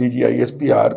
DGISPR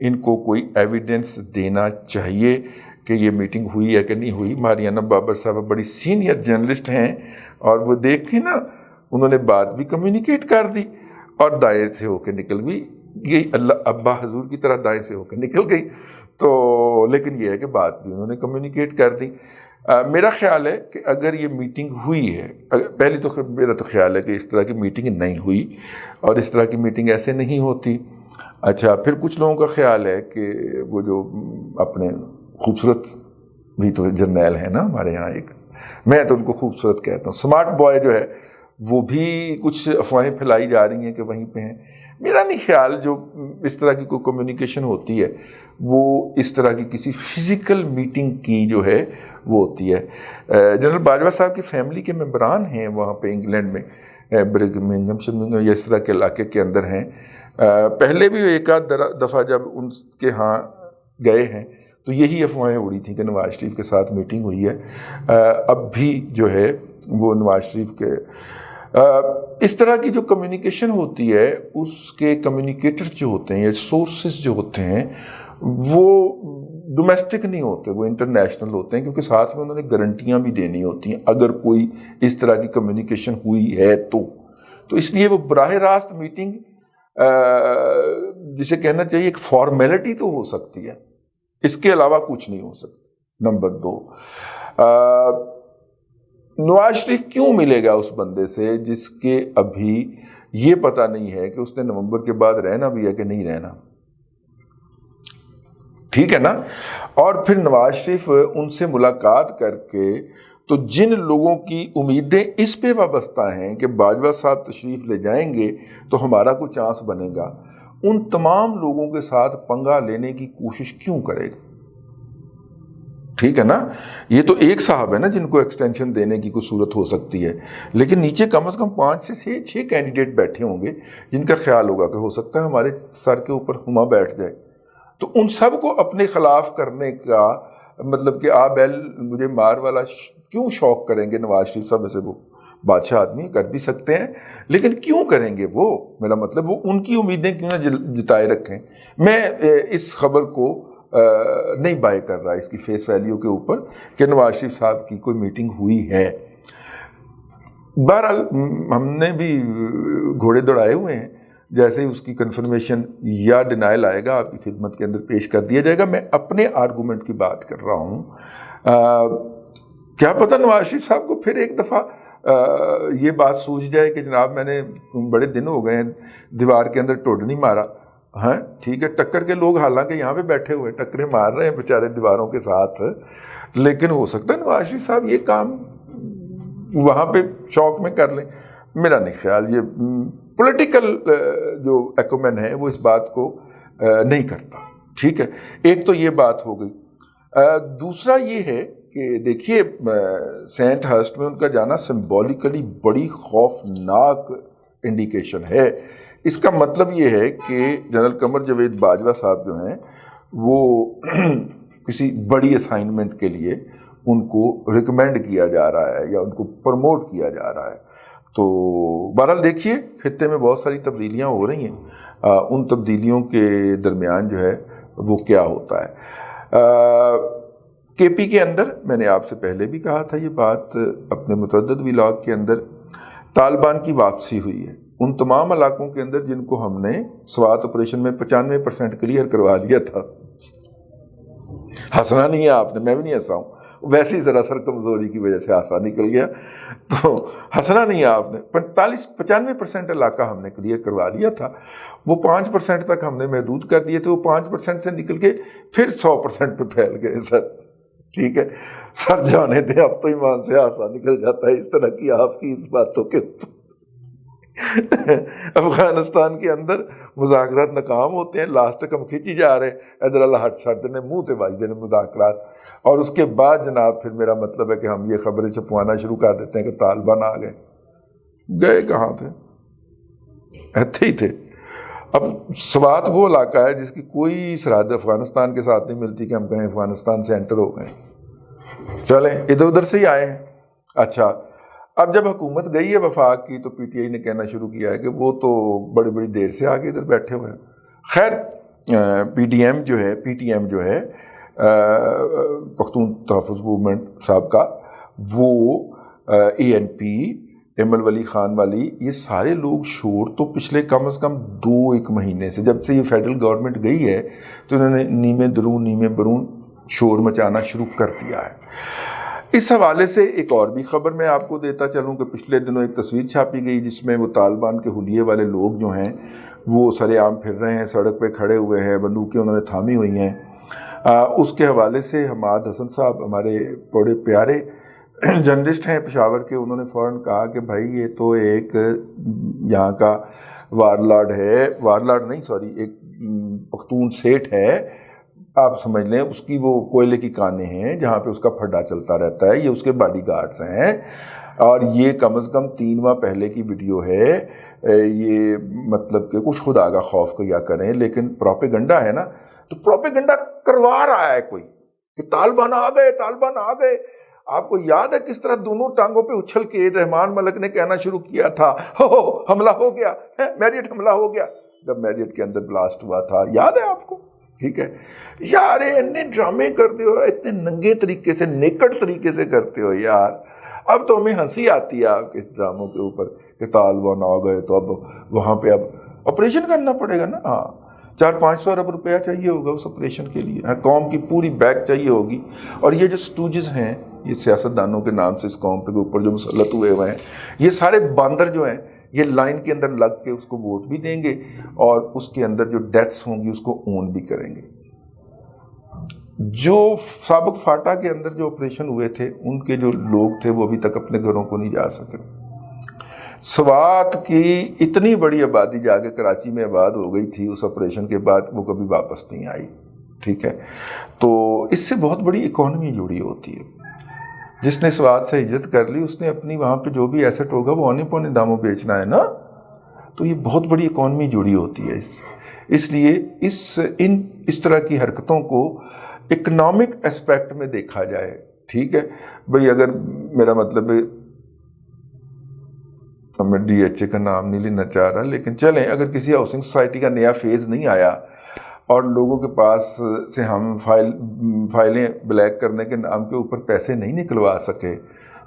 ان کو کوئی evidence دینا چاہیے کہ یہ میٹنگ ہوئی ہے کہ نہیں ہوئی. ماریانا بابر صاحبہ بڑی سینئر جرنلسٹ ہیں اور وہ دیکھیں نا انہوں نے بات بھی کمیونیکیٹ کر دی اور دائیں سے ہو کے نکل بھی گئی, اللہ ابا حضور کی طرح دائیں سے ہو کے نکل گئی. تو لیکن یہ ہے کہ بات بھی انہوں نے کمیونیکیٹ کر دی. میرا خیال ہے کہ اگر یہ میٹنگ ہوئی ہے, پہلی تو میرا تو خیال ہے کہ اس طرح کی میٹنگ نہیں ہوئی اور اس طرح کی میٹنگ ایسے نہیں ہوتی. اچھا, پھر کچھ لوگوں کا خیال ہے کہ وہ جو اپنے خوبصورت بھی تو جرنیل ہیں نا ہمارے یہاں, ایک میں تو ان کو خوبصورت کہتا ہوں, اسمارٹ بوائے جو ہے وہ بھی کچھ افواہیں پھیلائی جا رہی ہیں کہ وہیں پہ ہیں. میرا نہیں خیال جو اس طرح کی کوئی کمیونیکیشن ہوتی ہے وہ اس طرح کی کسی فزیکل میٹنگ کی جو ہے وہ ہوتی ہے. جنرل باجوہ صاحب کی فیملی کے ممبران ہیں وہاں پہ انگلینڈ میں, برگمنگھم یا اس طرح کے علاقے کے اندر ہیں. پہلے بھی ایک آدھ دفعہ جب ان کے ہاں گئے ہیں تو یہی افواہیں اڑی تھیں کہ نواز شریف کے ساتھ میٹنگ ہوئی ہے. اب بھی جو ہے وہ نواز شریف کے اس طرح کی جو کمیونیکیشن ہوتی ہے اس کے کمیونیکیٹر جو ہوتے ہیں یا سورسز جو ہوتے ہیں وہ ڈومیسٹک نہیں ہوتے, وہ انٹرنیشنل ہوتے ہیں, کیونکہ ساتھ میں انہوں نے گارنٹیاں بھی دینی ہوتی ہیں اگر کوئی اس طرح کی کمیونیکیشن ہوئی ہے تو اس لیے وہ براہ راست میٹنگ جسے کہنا چاہیے ایک فارمیلٹی تو ہو سکتی ہے, اس کے علاوہ کچھ نہیں ہو سکتا. نمبر 2, نواز شریف کیوں ملے گا اس بندے سے جس کے ابھی یہ پتہ نہیں ہے کہ اس نے نومبر کے بعد رہنا بھی ہے کہ نہیں رہنا, ٹھیک ہے نا. اور پھر نواز شریف ان سے ملاقات کر کے تو جن لوگوں کی امیدیں اس پہ وابستہ ہیں کہ باجوہ صاحب تشریف لے جائیں گے تو ہمارا کوئی چانس بنے گا, ان تمام لوگوں کے ساتھ پنگا لینے کی کوشش کیوں کرے گا؟ ٹھیک ہے نا. یہ تو ایک صاحب ہے نا جن کو ایکسٹینشن دینے کی کوئی صورت ہو سکتی ہے, لیکن نیچے کم از کم 5 سے 6 کینڈیڈیٹ بیٹھے ہوں گے جن کا خیال ہوگا کہ ہو سکتا ہے ہمارے سر کے اوپر ہما بیٹھ جائے. تو ان سب کو اپنے خلاف کرنے کا مطلب کہ بیل مجھے مار والا کیوں شوق کریں گے نواز شریف صاحب؟ ویسے وہ بادشاہ آدمی کر بھی سکتے ہیں, لیکن کیوں کریں گے وہ؟ میرا مطلب وہ ان کی امیدیں کیوں نہ جتائے رکھیں. میں اس خبر کو نہیں بائی کر رہا اس کی فیس ویلیو کے اوپر کہ نواز شریف صاحب کی کوئی میٹنگ ہوئی ہے. بہرحال ہم نے بھی گھوڑے دوڑائے ہوئے ہیں, جیسے ہی اس کی کنفرمیشن یا ڈینائل آئے گا آپ کی خدمت کے اندر پیش کر دیا جائے گا. میں اپنے آرگومنٹ کی بات کر رہا ہوں. کیا پتہ نواز شریف صاحب کو پھر ایک دفعہ یہ بات سوچ جائے کہ جناب میں نے بڑے دن ہو گئے ہیں دیوار کے اندر ٹوڈ نہیں مارا. ہاں ٹھیک ہے, ٹکر کے لوگ حالانکہ یہاں پہ بیٹھے ہوئے ٹکریں مار رہے ہیں بیچارے دیواروں کے ساتھ, لیکن ہو سکتا ہے نواز شریف صاحب یہ کام وہاں پہ شوق میں کر لیں. میرا نہیں خیال یہ پولیٹیکل جو ایکومن ہے وہ اس بات کو نہیں کرتا. ٹھیک ہے, ایک تو یہ بات ہو گئی. دوسرا یہ ہے کہ دیکھیے سینٹ ہرسٹ میں ان کا جانا سمبولیکلی بڑی خوفناک انڈیکیشن ہے. اس کا مطلب یہ ہے کہ جنرل قمر جاوید باجوہ صاحب جو ہیں وہ کسی بڑی اسائنمنٹ کے لیے ان کو ریکمینڈ کیا جا رہا ہے یا ان کو پروموٹ کیا جا رہا ہے. تو بہرحال دیکھیے خطے میں بہت ساری تبدیلیاں ہو رہی ہیں, ان تبدیلیوں کے درمیان جو ہے وہ کیا ہوتا ہے. کے پی کے اندر میں نے آپ سے پہلے بھی کہا تھا یہ بات اپنے متعدد ولاگ کے اندر, طالبان کی واپسی ہوئی ہے ان تمام علاقوں کے اندر جن کو ہم نے سوات آپریشن میں 95% کلیئر کروا لیا تھا. ہنسنا نہیں ہے آپ نے, میں بھی نہیں ہنسا ہوں, ویسے ہی ذرا سر کمزوری کی وجہ سے ہنسا نکل گیا, تو ہنسنا نہیں ہے آپ نے. 95% علاقہ ہم نے کلیئر کروا لیا تھا, وہ 5% تک ہم نے محدود کر دیے تھے, وہ 5% سے نکل کے پھر 100% پہ پھیل گئے سر. ٹھیک ہے سر, جانے دیں, اب تو ایمان سے ہنسا نکل جاتا ہے اس طرح کی آپ کی اس باتوں کے. افغانستان کے اندر مذاکرات ناکام ہوتے ہیں, لاسٹ تک ہم کھینچی جا رہے, ادھر اللہ ہٹ چھٹ دینے منہ تے باج دینے مذاکرات, اور اس کے بعد جناب پھر میرا مطلب ہے کہ ہم یہ خبریں چھپوانا شروع کر دیتے ہیں کہ طالبان آ گئے. گئے کہاں تھے؟ ایتھے ہی تھے. اب سوات وہ علاقہ ہے جس کی کوئی سرحد افغانستان کے ساتھ نہیں ملتی کہ ہم کہیں افغانستان سے انٹر ہو گئے. چلیں ادھر ادھر سے ہی آئے ہیں. اچھا, اب جب حکومت گئی ہے وفاق کی تو پی ٹی آئی نے کہنا شروع کیا ہے کہ وہ تو بڑی بڑی دیر سے آگے ادھر بیٹھے ہوئے ہیں. خیر پی ٹی ایم جو ہے پختون تحفظ موومنٹ صاحب کا، وہ اے این پی، ایمل ولی خان والی، یہ سارے لوگ شور تو پچھلے کم از کم 2-1 مہینے سے، جب سے یہ فیڈرل گورنمنٹ گئی ہے تو انہوں نے نیمے درون نیمے برون شور مچانا شروع کر دیا ہے۔ اس حوالے سے ایک اور بھی خبر میں آپ کو دیتا چلوں کہ پچھلے دنوں ایک تصویر چھاپی گئی جس میں وہ طالبان کے حلیے والے لوگ جو ہیں وہ سرے عام پھر رہے ہیں، سڑک پہ کھڑے ہوئے ہیں، بندوقیں انہوں نے تھامی ہوئی ہیں۔ اس کے حوالے سے حماد حسن صاحب ہمارے بڑے پیارے جرنلسٹ ہیں پشاور کے، انہوں نے فوراً کہا کہ بھائی یہ تو ایک یہاں کا وارلارڈ ہے، وارلارڈ نہیں سوری، ایک پختون سیٹ ہے، آپ سمجھ لیں اس کی وہ کوئلے کی کانیں ہیں جہاں پہ اس کا پھڈا چلتا رہتا ہے، یہ اس کے باڈی گارڈز ہیں، اور یہ کم از کم 3 ماہ پہلے کی ویڈیو ہے۔ یہ مطلب کہ کچھ خدا کا خوف کیا کریں، لیکن پروپیگنڈا ہے نا، تو پروپیگنڈا کروا رہا ہے کوئی کہ طالبان آ گئے، طالبان آ گئے۔ آپ کو یاد ہے کس طرح دونوں ٹانگوں پہ اچھل کے رحمان ملک نے کہنا شروع کیا تھا، ہو حملہ ہو گیا، میریٹ حملہ ہو گیا، جب میریٹ کے اندر بلاسٹ ہوا تھا، یاد ہے آپ کو؟ ٹھیک ہے یار، اتنے ڈرامے کرتے ہو، اتنے ننگے طریقے سے، نیکڈ طریقے سے کرتے ہو یار۔ اب تو ہمیں ہنسی آتی ہے آپ کے اس ڈراموں کے اوپر کہ طالبان آ گئے تو اب وہاں پہ اب آپریشن کرنا پڑے گا نا۔ ہاں 400-500 ارب روپیہ چاہیے ہوگا اس آپریشن کے لیے، قوم کی پوری بیک چاہیے ہوگی۔ اور یہ جو سٹوجز ہیں، یہ سیاستدانوں کے نام سے اس قوم کے اوپر جو مسلط ہوئے ہوئے ہیں، یہ سارے باندر جو ہیں یہ لائن کے اندر لگ کے اس کو ووٹ بھی دیں گے اور اس کے اندر جو ڈیتھس ہوں گی اس کو اون بھی کریں گے۔ جو سابق فاٹا کے اندر جو آپریشن ہوئے تھے ان کے جو لوگ تھے وہ ابھی تک اپنے گھروں کو نہیں جا سکے۔ سوات کی اتنی بڑی آبادی جا کے کراچی میں آباد ہو گئی تھی اس آپریشن کے بعد، وہ کبھی واپس نہیں آئی۔ ٹھیک ہے، تو اس سے بہت بڑی اکانومی جڑی ہوتی ہے۔ جس نے سوات سے ہجرت کر لی اس نے اپنی وہاں پہ جو بھی ایسٹ ہوگا وہ اونے پونے داموں بیچنا ہے نا، تو یہ بہت بڑی اکانومی جڑی ہوتی ہے اس لیے اس طرح کی حرکتوں کو اکنامک اسپیکٹ میں دیکھا جائے۔ ٹھیک ہے بھئی، اگر میرا مطلب ہے میں ڈی ایچ اے کا نام نہیں لینا چاہ رہا، لیکن چلیں اگر کسی ہاؤسنگ سوسائٹی کا نیا فیز نہیں آیا اور لوگوں کے پاس سے ہم فائلیں بلیک کرنے کے نام کے اوپر پیسے نہیں نکلوا سکے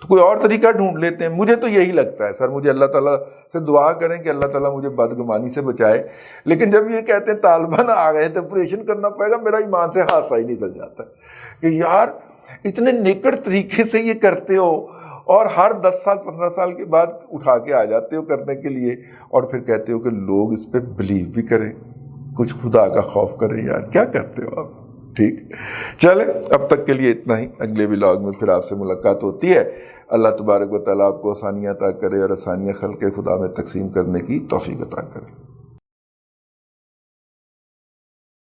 تو کوئی اور طریقہ ڈھونڈ لیتے ہیں۔ مجھے تو یہی لگتا ہے سر، مجھے اللہ تعالیٰ سے دعا کریں کہ اللہ تعالیٰ مجھے بدگمانی سے بچائے، لیکن جب یہ کہتے ہیں طالبان آ گئے تو آپریشن کرنا پڑے گا، میرا ایمان سے ہاتھ ہی نکل جاتا ہے کہ یار اتنے نیکڑ طریقے سے یہ کرتے ہو اور ہر 10 سال 15 سال کے بعد اٹھا کے آ جاتے ہو کرنے کے لیے، اور پھر کہتے ہو کہ لوگ اس پہ بلیو بھی کریں، کچھ خدا کا خوف کریں۔ یار کیا کرتے ہو آپ؟ ٹھیک، چلیں اب تک کے لیے اتنا ہی، اگلے ولاگ میں پھر آپ سے ملاقات ہوتی ہے۔ اللہ تبارک و تعالیٰ آپ کو آسانیاں عطا کرے اور آسانیاں خلق خدا میں تقسیم کرنے کی توفیق عطا کرے۔